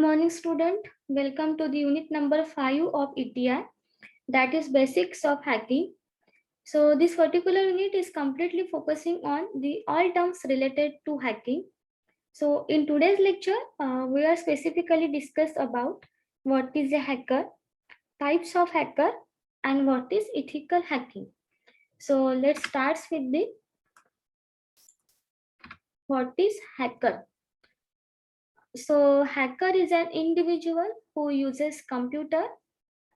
morning, student. Welcome to the unit number 5 of ETI, that is Basics of Hacking. So this particular unit is completely focusing on the all terms related to hacking. So in today's lecture, we are specifically discuss about what is a hacker, types of hacker, and what is ethical hacking. So let's start with the what is hacker. So hacker is an individual who uses computer,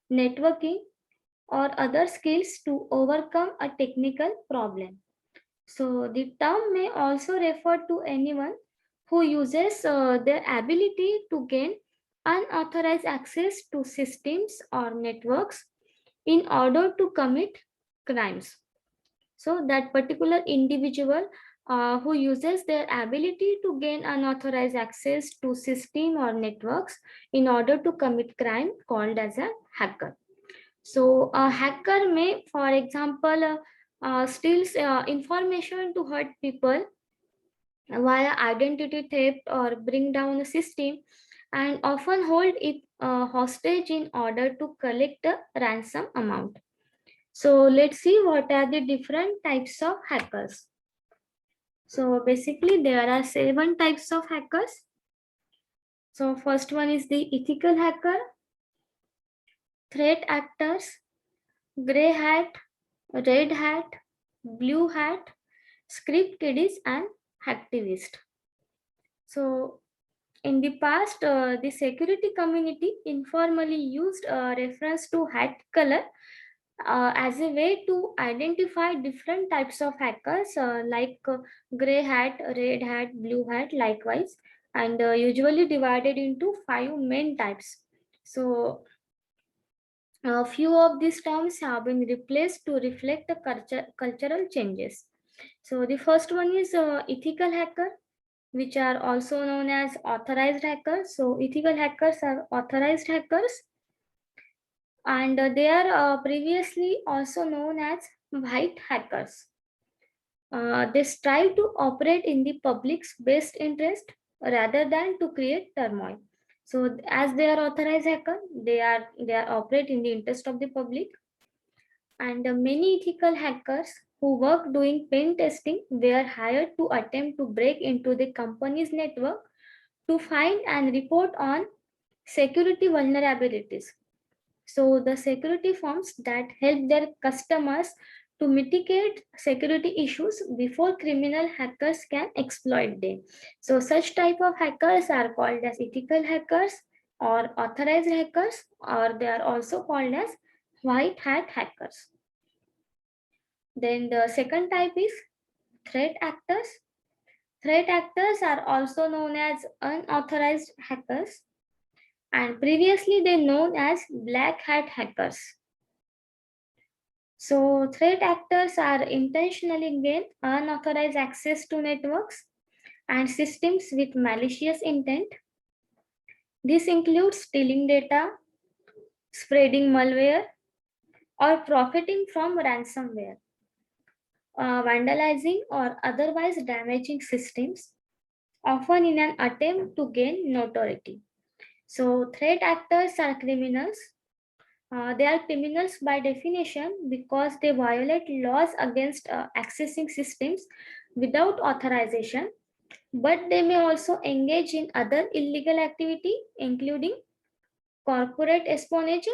networking, or other skills to overcome a technical problem. So the term may also refer to anyone who uses their ability to gain unauthorized access to systems or networks in order to commit crimes. So that particular individual who uses their ability to gain unauthorized access to system or networks in order to commit crime called as a hacker. So a hacker may, for example, steals information to hurt people via identity theft or bring down a system, and often hold it hostage in order to collect a ransom amount. So let's see what are the different types of hackers. So basically there are 7 types of hackers. So first one is the ethical hacker, threat actors, gray hat, red hat, blue hat, script kiddies, and hacktivist. So in the past, the security community informally used a reference to hat color as a way to identify different types of hackers like gray hat, red hat, blue hat, likewise, and usually divided into 5 main types. So a few of these terms have been replaced to reflect the cultural changes. So the first one is ethical hacker, which are also known as authorized hackers. So ethical hackers are authorized hackers, and they are previously also known as white hackers. They strive to operate in the public's best interest rather than to create turmoil. So as they are authorized hacker, they are operate in the interest of the public. And many ethical hackers who work doing pen testing were hired to attempt to break into the company's network to find and report on security vulnerabilities. So the security firms that help their customers to mitigate security issues before criminal hackers can exploit them. So such type of hackers are called as ethical hackers or authorized hackers, or they are also called as white hat hackers. Then the second type is threat actors. Threat actors are also known as unauthorized hackers, and previously they known as black hat hackers. So threat actors are intentionally gain unauthorized access to networks and systems with malicious intent. This includes stealing data, spreading malware, or profiting from ransomware, vandalizing or otherwise damaging systems, often in an attempt to gain notoriety. So threat actors are criminals. They are criminals by definition because they violate laws against accessing systems without authorization, but they may also engage in other illegal activity, including corporate espionage,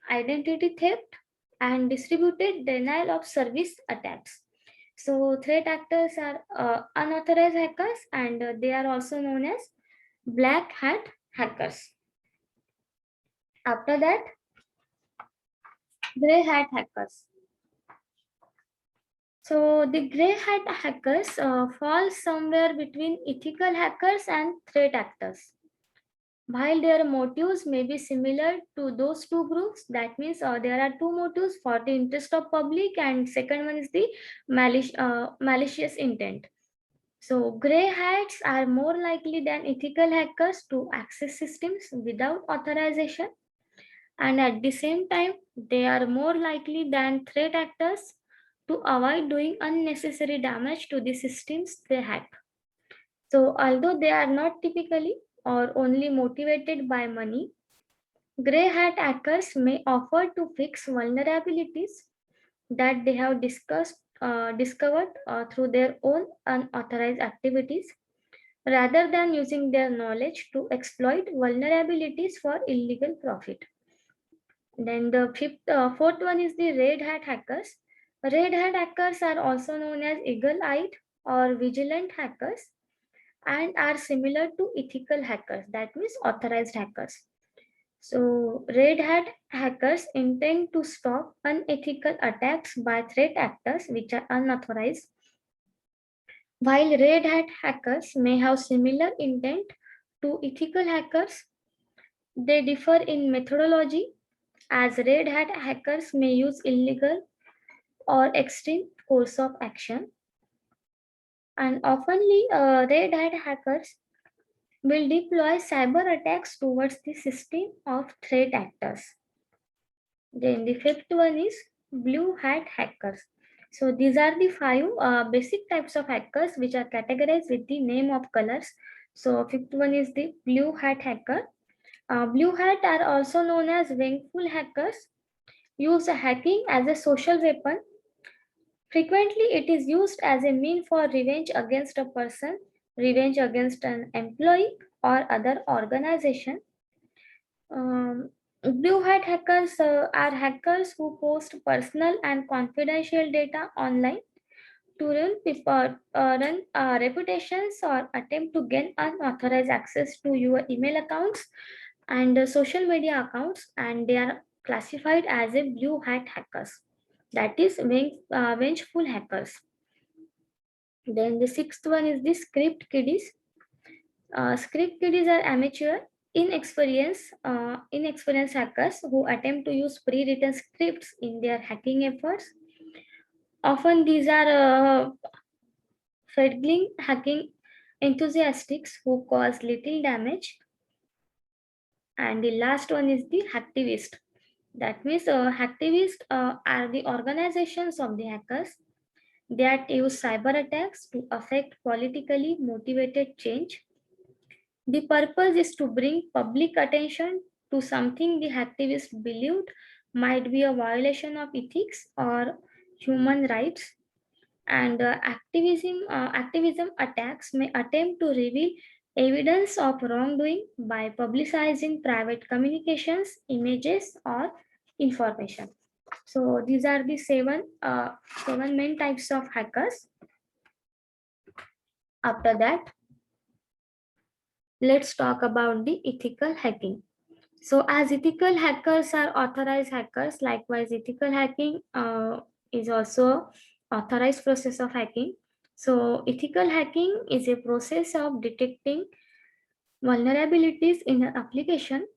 identity theft, and distributed denial of service attacks. So threat actors are unauthorized hackers, and they are also known as black hat hackers. After that, gray hat hackers. So the gray hat hackers fall somewhere between ethical hackers and threat actors. While their motives may be similar to those two groups, that means there are two motives for the interest of public, and second one is the malicious intent. So gray hats are more likely than ethical hackers to access systems without authorization, and at the same time, they are more likely than threat actors to avoid doing unnecessary damage to the systems they hack. So although they are not typically or only motivated by money. Grey hat hackers may offer to fix vulnerabilities that they have discovered through their own unauthorized activities rather than using their knowledge to exploit vulnerabilities for illegal profit. Then the fourth one is the red hat hackers. Red hat hackers are also known as eagle-eyed or vigilant hackers and are similar to ethical hackers, that means authorized hackers. So red hat hackers intend to stop unethical attacks by threat actors which are unauthorized, while red hat hackers may have similar intent to ethical hackers. They differ in methodology, as red hat hackers may use illegal or extreme course of action, and oftenly red hat hackers will deploy cyber attacks towards the system of threat actors. Then the fifth one is blue hat hackers. So these are the five basic types of hackers which are categorized with the name of colors. So fifth one is the blue hat hacker. Blue hat are also known as vengeful hackers. Use hacking as a social weapon. Frequently, it is used as a mean for revenge against a person, revenge against an employee or other organization. Blue hat hackers are hackers who post personal and confidential data online to run reputations or attempt to gain unauthorized access to your email accounts and social media accounts, and they are classified as a blue hat hackers, that is vengeful hackers. Then the sixth one is the script kiddies. Script kiddies are amateur, inexperienced hackers who attempt to use pre-written scripts in their hacking efforts. Often these are fledgling hacking enthusiasts who cause little damage. And the last one is the hacktivist. That means hacktivists are the organizations of the hackers that use cyber attacks to affect politically motivated change. The purpose is to bring public attention to something the activists believed might be a violation of ethics or human rights. And activism attacks may attempt to reveal evidence of wrongdoing by publicizing private communications, images, or information. So these are the seven main types of hackers. After that, let's talk about the ethical hacking. So as ethical hackers are authorized hackers, likewise ethical hacking is also authorized process of hacking. So ethical hacking is a process of detecting vulnerabilities in an application,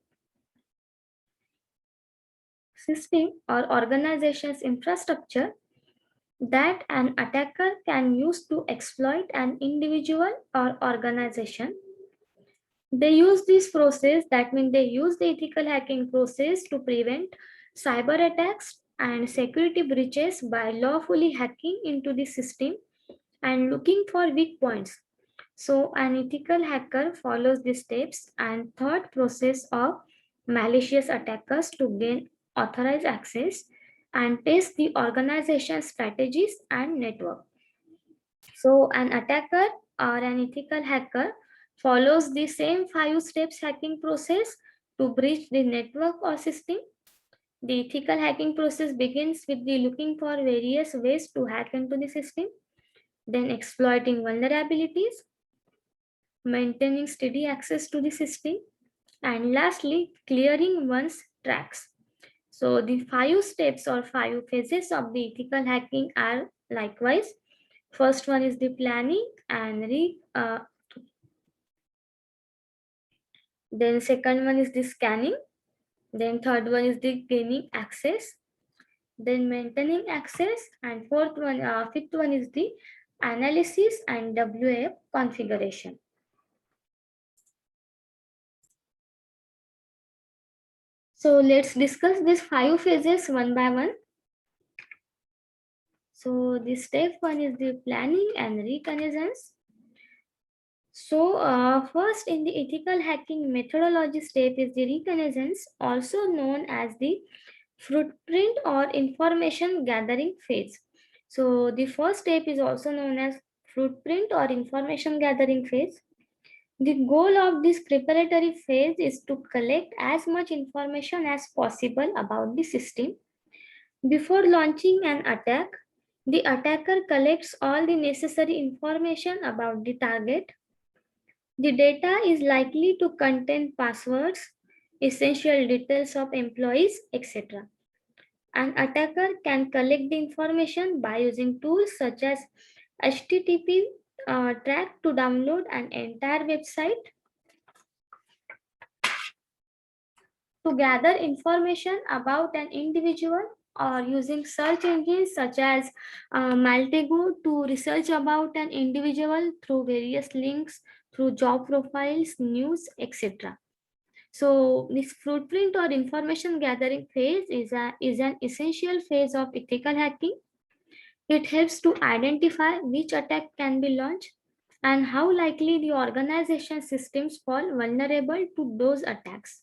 system, or organization's infrastructure that an attacker can use to exploit an individual or organization. They use this process, that means they use the ethical hacking process to prevent cyber attacks and security breaches by lawfully hacking into the system and looking for weak points. So an ethical hacker follows the steps and thought process of malicious attackers to gain authorized access and test the organization's strategies and network. So an attacker or an ethical hacker follows the same 5 steps hacking process to breach the network or system. The ethical hacking process begins with the looking for various ways to hack into the system, then exploiting vulnerabilities, maintaining steady access to the system, and lastly, clearing one's tracks. So the 5 steps or 5 phases of the ethical hacking are likewise. First one is the planning and then second one is the scanning, then third one is the gaining access, then maintaining access, and fifth one is the analysis and WAF configuration. So let's discuss these 5 phases one by one. So the step one is the planning and reconnaissance. So, first in the ethical hacking methodology step is the reconnaissance, also known as the footprint or information gathering phase. So, the first step is also known as footprint or information gathering phase. The goal of this preparatory phase is to collect as much information as possible about the system. Before launching an attack, the attacker collects all the necessary information about the target. The data is likely to contain passwords, essential details of employees, etc. An attacker can collect the information by using tools such as HTTP track to download an entire website, to gather information about an individual, or using search engines such as Maltego to research about an individual through various links, through job profiles, news, etc. So this footprint or information gathering phase is an essential phase of ethical hacking. It helps to identify which attack can be launched and how likely the organization systems fall vulnerable to those attacks.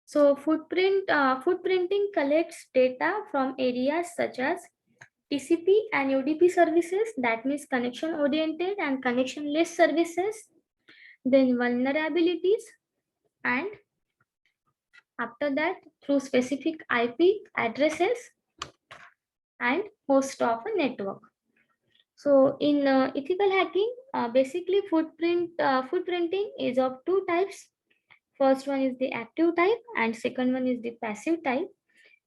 So footprinting collects data from areas such as TCP and UDP services, that means connection oriented and connectionless services, then vulnerabilities, and after that through specific IP addresses and host of a network. So in ethical hacking, basically footprinting is of two types. First one is the active type and second one is the passive type.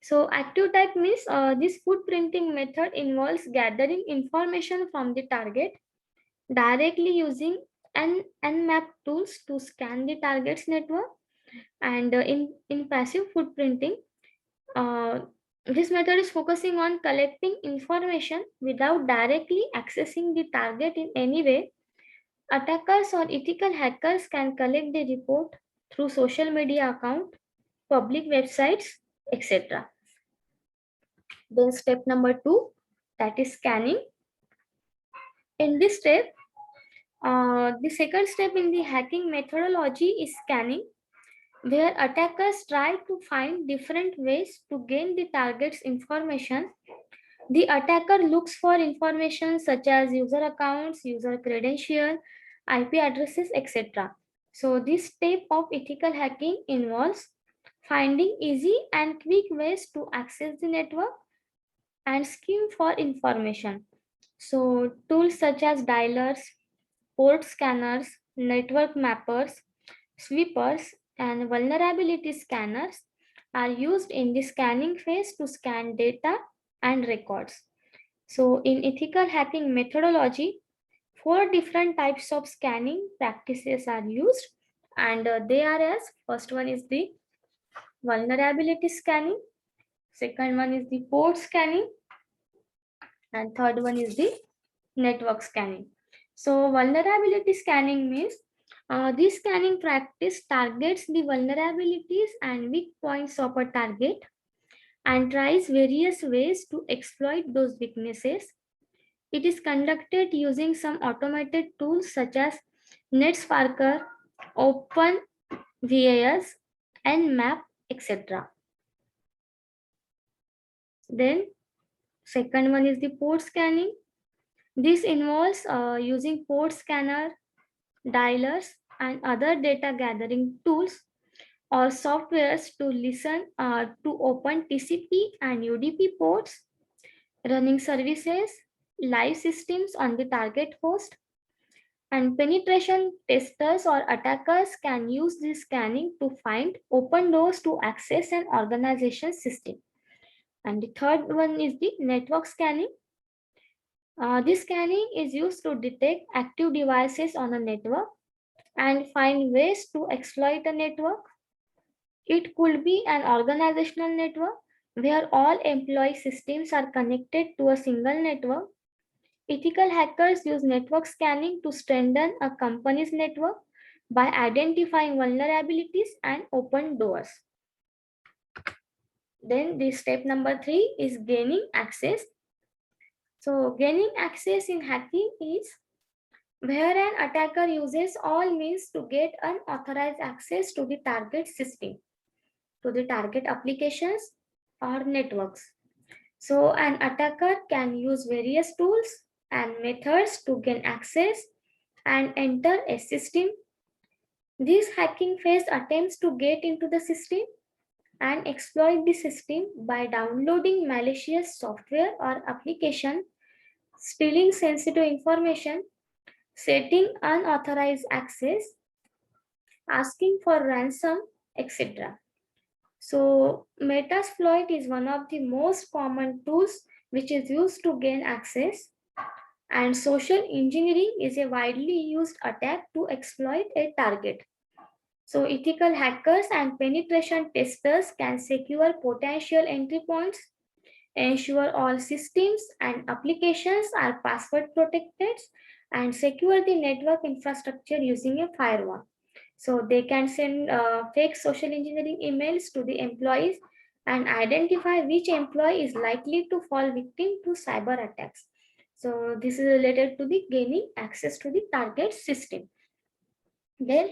So active type means this footprinting method involves gathering information from the target directly using Nmap tools to scan the target's network. And in passive footprinting, uh, this method is focusing on collecting information without directly accessing the target in any way. Attackers or ethical hackers can collect the report through social media account, public websites, etc. Then step number 2, that is scanning. In this step, the second step in the hacking methodology is scanning, where attackers try to find different ways to gain the target's information. The attacker looks for information such as user accounts, user credential, IP addresses, etc. So this step of ethical hacking involves finding easy and quick ways to access the network and skim for information. So tools such as dialers, port scanners, network mappers, sweepers, and vulnerability scanners are used in the scanning phase to scan data and records. So in ethical hacking methodology, 4 different types of scanning practices are used, and they are as first one is the vulnerability scanning, second one is the port scanning, and third one is the network scanning. So vulnerability scanning means this scanning practice targets the vulnerabilities and weak points of a target and tries various ways to exploit those weaknesses. It is conducted using some automated tools such as NetSparker, OpenVAS, Nmap, etc. Then second one is the port scanning. This involves using port scanner, dialers, and other data gathering tools or softwares to listen to open TCP and UDP ports, running services, live systems on the target host, and penetration testers or attackers can use this scanning to find open doors to access an organization system. And the third one is the network scanning. This scanning is used to detect active devices on a network and find ways to exploit a network. It could be an organizational network where all employee systems are connected to a single network. Ethical hackers use network scanning to strengthen a company's network by identifying vulnerabilities and open doors. Then the step number 3 is gaining access. So gaining access in hacking is where an attacker uses all means to get unauthorized access to the target system, to the target applications or networks. So an attacker can use various tools and methods to gain access and enter a system. This hacking phase attempts to get into the system and exploit the system by downloading malicious software or application, stealing sensitive information, setting unauthorized access, asking for ransom, etc. So Metasploit is one of the most common tools which is used to gain access, and social engineering is a widely used attack to exploit a target. So ethical hackers and penetration testers can secure potential entry points, ensure all systems and applications are password protected, and secure the network infrastructure using a firewall. So they can send fake social engineering emails to the employees and identify which employee is likely to fall victim to cyber attacks. So this is related to the gaining access to the target system. Then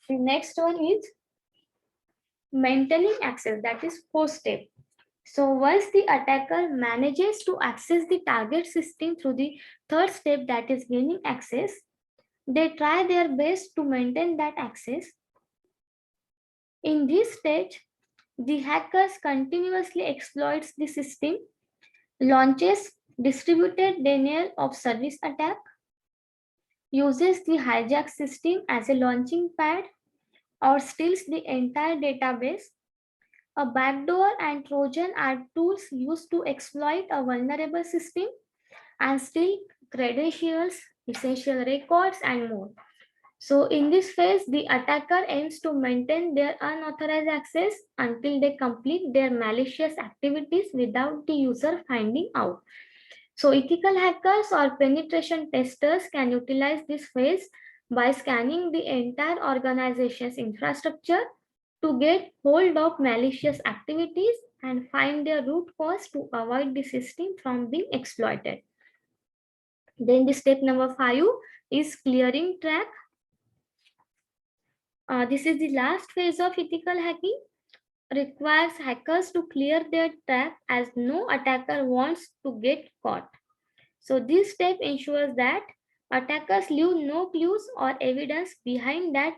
the next one is maintaining access, that is fourth step. So once the attacker manages to access the target system through the third step, that is gaining access, they try their best to maintain that access. In this stage, the hackers continuously exploits the system, launches distributed denial of service attack, uses the hijack system as a launching pad, or steals the entire database. A backdoor and Trojan are tools used to exploit a vulnerable system and steal credentials, essential records, and more. So in this phase, the attacker aims to maintain their unauthorized access until they complete their malicious activities without the user finding out. So ethical hackers or penetration testers can utilize this phase by scanning the entire organization's infrastructure to get hold of malicious activities and find their root cause to avoid the system from being exploited. Then the step number 5 is clearing track. This is the last phase of ethical hacking. Requires hackers to clear their track as no attacker wants to get caught. So this step ensures that attackers leave no clues or evidence behind that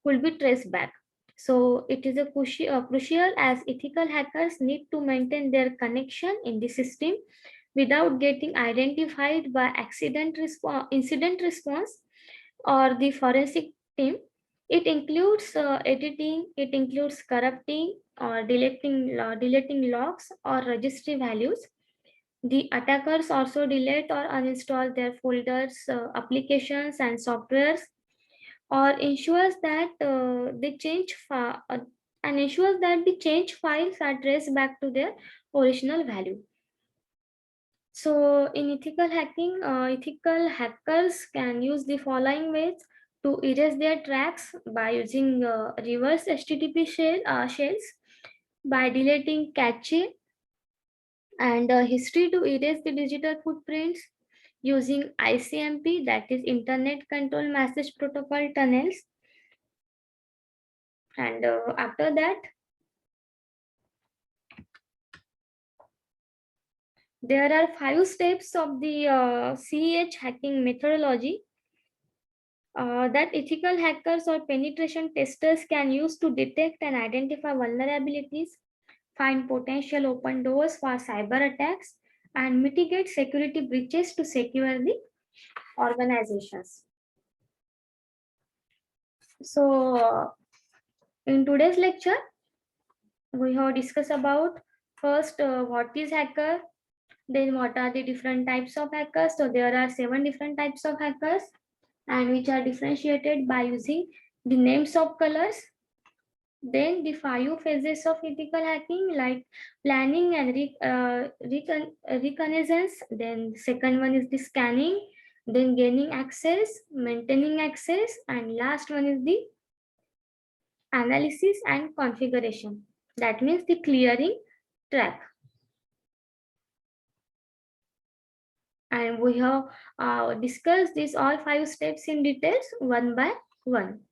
could be traced back. So it is a crucial as ethical hackers need to maintain their connection in the system without getting identified by incident response or the forensic team. It includes editing, it includes corrupting or deleting logs or registry values. The attackers also delete or uninstall their folders, applications, and softwares, or ensures that and ensures that the change files are traced back to their original value. So in ethical hacking, ethical hackers can use the following ways to erase their tracks: by using reverse HTTP shells, by deleting cache and history to erase the digital footprints, using ICMP, that is Internet Control Message Protocol tunnels. And after that, there are 5 steps of the CEH hacking methodology that ethical hackers or penetration testers can use to detect and identify vulnerabilities, find potential open doors for cyber attacks, and mitigate security breaches to secure the organizations. So, in today's lecture, we have discussed about first what is hacker, then what are the different types of hackers. So there are 7 different types of hackers, and which are differentiated by using the names of colors. Then the 5 phases of ethical hacking, like planning and reconnaissance. Then the second one is the scanning, then gaining access, maintaining access, and last one is the analysis and configuration. That means the clearing track. And we have discussed these all 5 steps in details one by one.